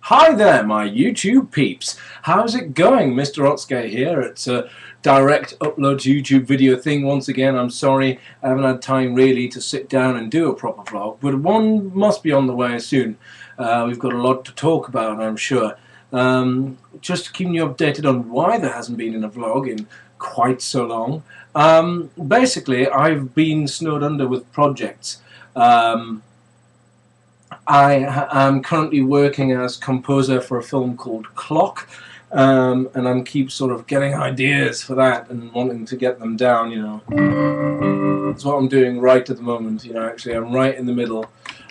Hi there, my YouTube peeps. How's it going? MrOttscay's here. It's a direct upload to YouTube video thing. Once again, I'm sorry I haven't had time really to sit down and do a proper vlog, but one must be on the way soon. We've got a lot to talk about, I'm sure. Just keeping you updated on why there hasn't been a vlog in quite so long. Basically, I've been snowed under with projects. I am currently working as composer for a film called Clock, and I'm keep sort of getting ideas for that and wanting to get them down, you know. That's what I'm doing right at the moment, you know. Actually, I'm right in the middle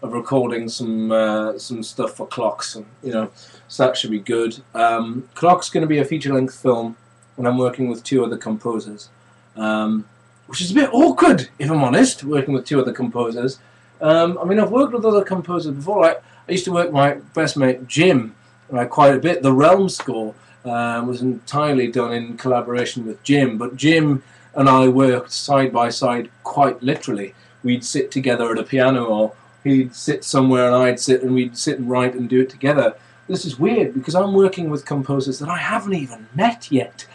of recording some stuff for Clocks, and, you know, so that should be good. Clock's going to be a feature-length film, and I'm working with two other composers, which is a bit awkward, if I'm honest, working with two other composers. I mean, I've worked with other composers before. I used to work with my best mate Jim quite a bit. The Realm score was entirely done in collaboration with Jim, but Jim and I worked side by side quite literally. We'd sit together at a piano, or he'd sit somewhere and I'd sit, and we'd sit and write and do it together. This is weird because I'm working with composers that I haven't even met yet.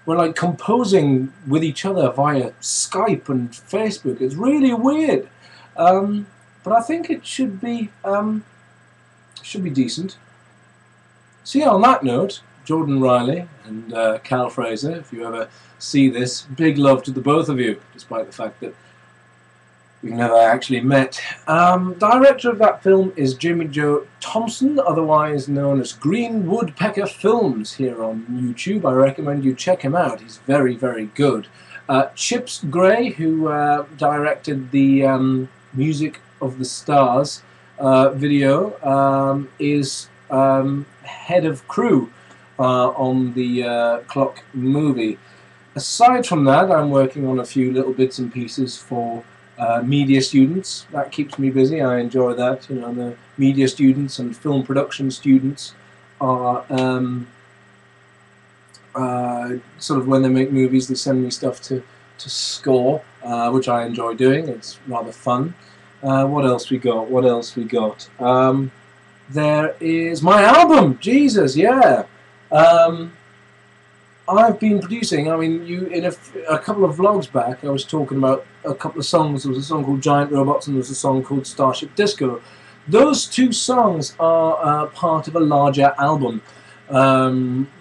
We're like composing with each other via Skype and Facebook. It's really weird. But I think it should be decent. So yeah, on that note, Jordan Riley and Cal Fraser, if you ever see this, big love to the both of you, despite the fact that we've never actually met. Director of that film is Jimmy Joe Thompson, otherwise known as Green Woodpecker Films here on YouTube. I recommend you check him out. He's very, very good. Chips Gray, who directed the Music of the Stars video, is head of crew on the Clock movie. Aside from that, I'm working on a few little bits and pieces for media students. That keeps me busy. I enjoy that. You know, the media students and film production students are sort of, when they make movies, they send me stuff to score, which I enjoy doing. It's rather fun. What else we got? What else we got? There is my album. Jesus, yeah. I've been producing. I mean, in a couple of vlogs back, I was talking about a couple of songs. There was a song called Giant Robots, and there was a song called Starship Disco. Those two songs are part of a larger album,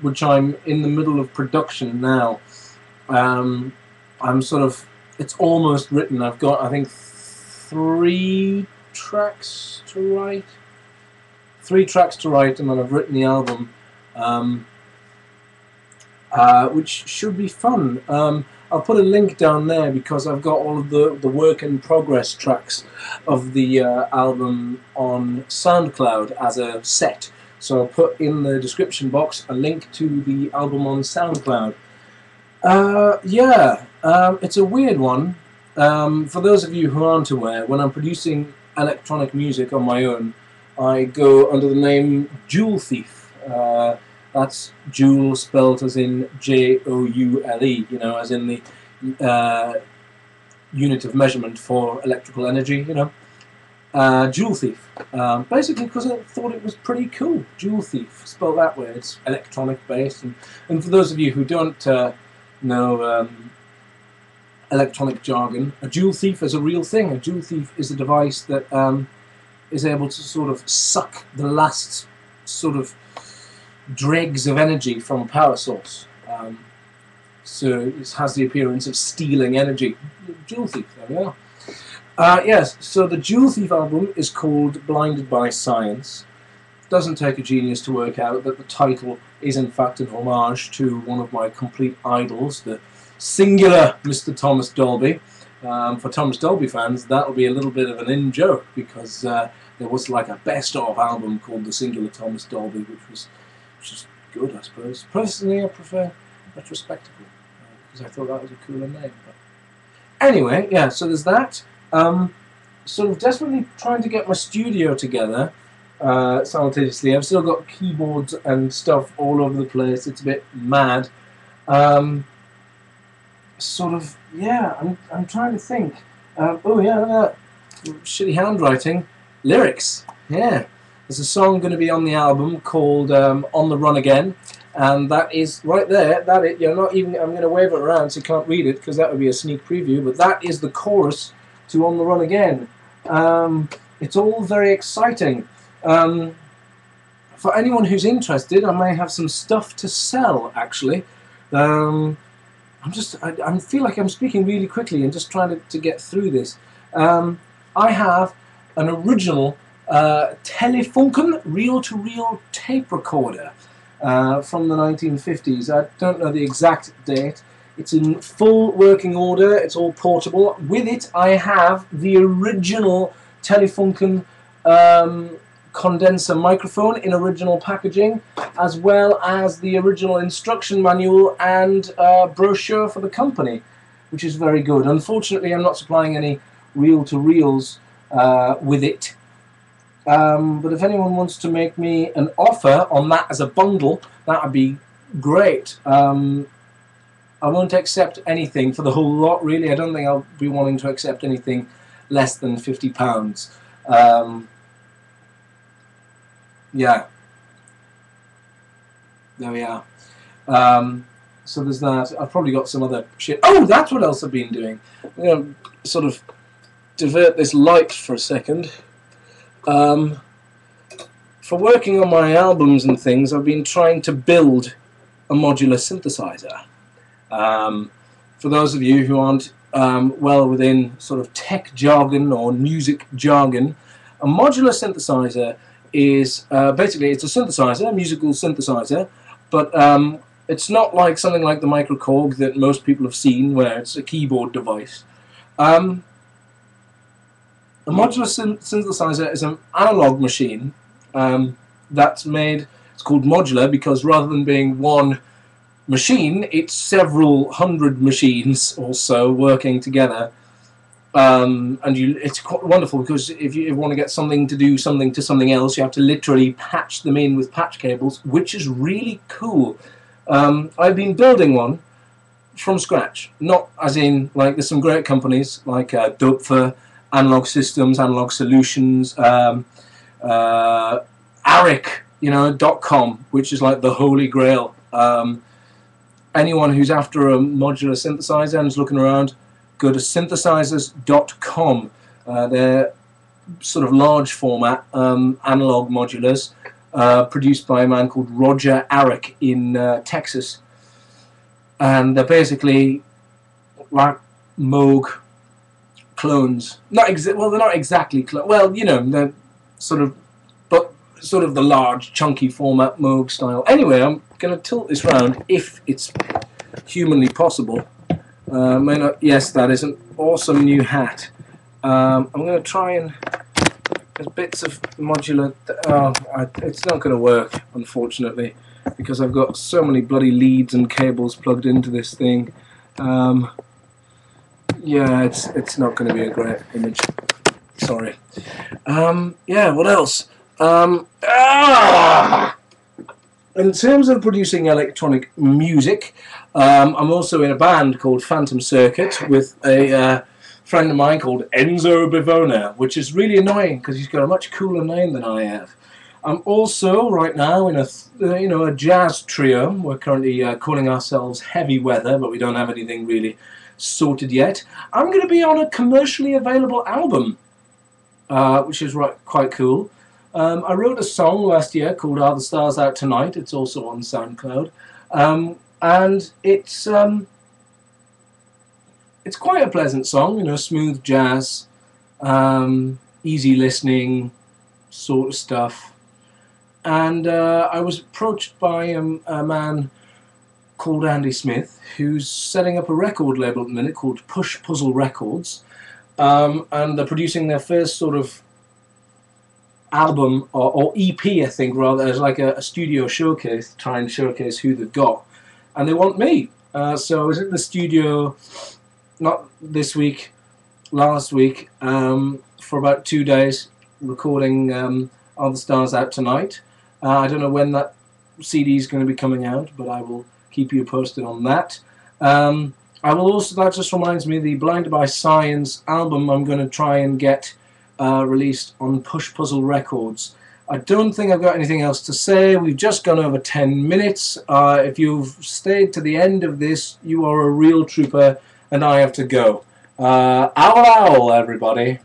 which I'm in the middle of production now. I'm sort of, it's almost written. I've got, I think, 3 tracks to write. 3 tracks to write, and then I've written the album, which should be fun. I'll put a link down there because I've got all of the work in progress tracks of the album on SoundCloud as a set. So I'll put in the description box a link to the album on SoundCloud. Yeah, it's a weird one. For those of you who aren't aware, when I'm producing electronic music on my own, I go under the name Joule Thief. That's Joule spelled as in Joule, you know, as in the unit of measurement for electrical energy, you know. Joule Thief. Basically because I thought it was pretty cool. Joule Thief, spelled that way. It's electronic based. And for those of you who don't know electronic jargon, a Joule Thief is a real thing. A Joule Thief is a device that is able to sort of suck the last sort of dregs of energy from a power source. So it has the appearance of stealing energy. Joule Thief, there we are. Yes, so the Joule Thief album is called Blinded by Science. It doesn't take a genius to work out that the title is in fact an homage to one of my complete idols, the singular Mr. Thomas Dolby. For Thomas Dolby fans, that'll be a little bit of an in-joke, because there was like a best-of album called The Singular Thomas Dolby, which is good, I suppose. Personally, I prefer Retrospectacle, because I thought that was a cooler name. But anyway, yeah, so there's that. Sort of desperately trying to get my studio together simultaneously. I've still got keyboards and stuff all over the place. It's a bit mad. Sort of, yeah, I'm trying to think. Oh yeah, look at that. Shitty handwriting. Lyrics, yeah. There's a song going to be on the album called On the Run Again, and that is right there. That it. You're not even. I'm going to wave it around so you can't read it because that would be a sneak preview. But that is the chorus to On the Run Again. It's all very exciting. For anyone who's interested, I may have some stuff to sell. Actually, I feel like I'm speaking really quickly and just trying to get through this. I have an original Telefunken reel-to-reel tape recorder from the 1950s. I don't know the exact date. It's in full working order. It's all portable. With it, I have the original Telefunken condenser microphone in original packaging, as well as the original instruction manual and brochure for the company, which is very good. Unfortunately, I'm not supplying any reel-to-reels with it. But if anyone wants to make me an offer on that as a bundle, that would be great. I won't accept anything for the whole lot, really. I don't think I'll be wanting to accept anything less than £50. Yeah. There we are. So there's that. I've probably got some other shit. Oh, that's what else I've been doing. I'm going to sort of divert this light for a second. For working on my albums and things, I've been trying to build a modular synthesizer. For those of you who aren't well within sort of tech jargon or music jargon, a modular synthesizer is basically, it's a synthesizer, a musical synthesizer, but it's not like something like the microKORG that most people have seen, where it's a keyboard device. A modular synthesizer is an analog machine that's made, it's called modular because rather than being one machine, it's several hundred machines or so working together. And it's quite wonderful because if you want to get something to do something to something else, you have to literally patch them in with patch cables, which is really cool. I've been building one from scratch, not as in, like, there's some great companies like Doepfer, Analog Systems, Analog Solutions, ARIC, .com, which is like the holy grail. Anyone who's after a modular synthesizer and is looking around, go to synthesizers.com. They're sort of large format analog modulars produced by a man called Roger Arick in Texas. And they're basically like Moog clones. Well, they're not exactly clones. Well, they're sort of, but sort of the large, chunky format Moog style. Anyway, I'm going to tilt this round if it's humanly possible. May not. Yes, that is an awesome new hat. I'm going to try and. There's bits of modular. It's not going to work, unfortunately, because I've got so many bloody leads and cables plugged into this thing. Yeah, it's not going to be a great image. Sorry. Yeah, what else? In terms of producing electronic music, I'm also in a band called Phantom Circuit with a friend of mine called Enzo Bivona, which is really annoying because he's got a much cooler name than I have. I'm also right now in a a jazz trio. We're currently calling ourselves Heavy Weather, but we don't have anything really sorted yet. I'm going to be on a commercially available album, which is quite cool. I wrote a song last year called Are the Stars Out Tonight? It's also on SoundCloud. And it's quite a pleasant song, smooth jazz, easy listening sort of stuff. And I was approached by a man called Andy Smith, who's setting up a record label at the minute called Push Puzzle Records. And they're producing their first sort of album, or EP, I think, rather, as like a studio showcase, to try and showcase who they've got. And they want me. So I was in the studio, not this week, last week, for about 2 days, recording Are the Stars Out Tonight. I don't know when that CD is going to be coming out, but I will keep you posted on that. I will also, that just reminds me, the Blinded by Science album I'm going to try and get released on Push Puzzle Records. I don't think I've got anything else to say. We've just gone over 10 minutes. If you've stayed to the end of this, you are a real trooper, and I have to go. Owl owl, everybody.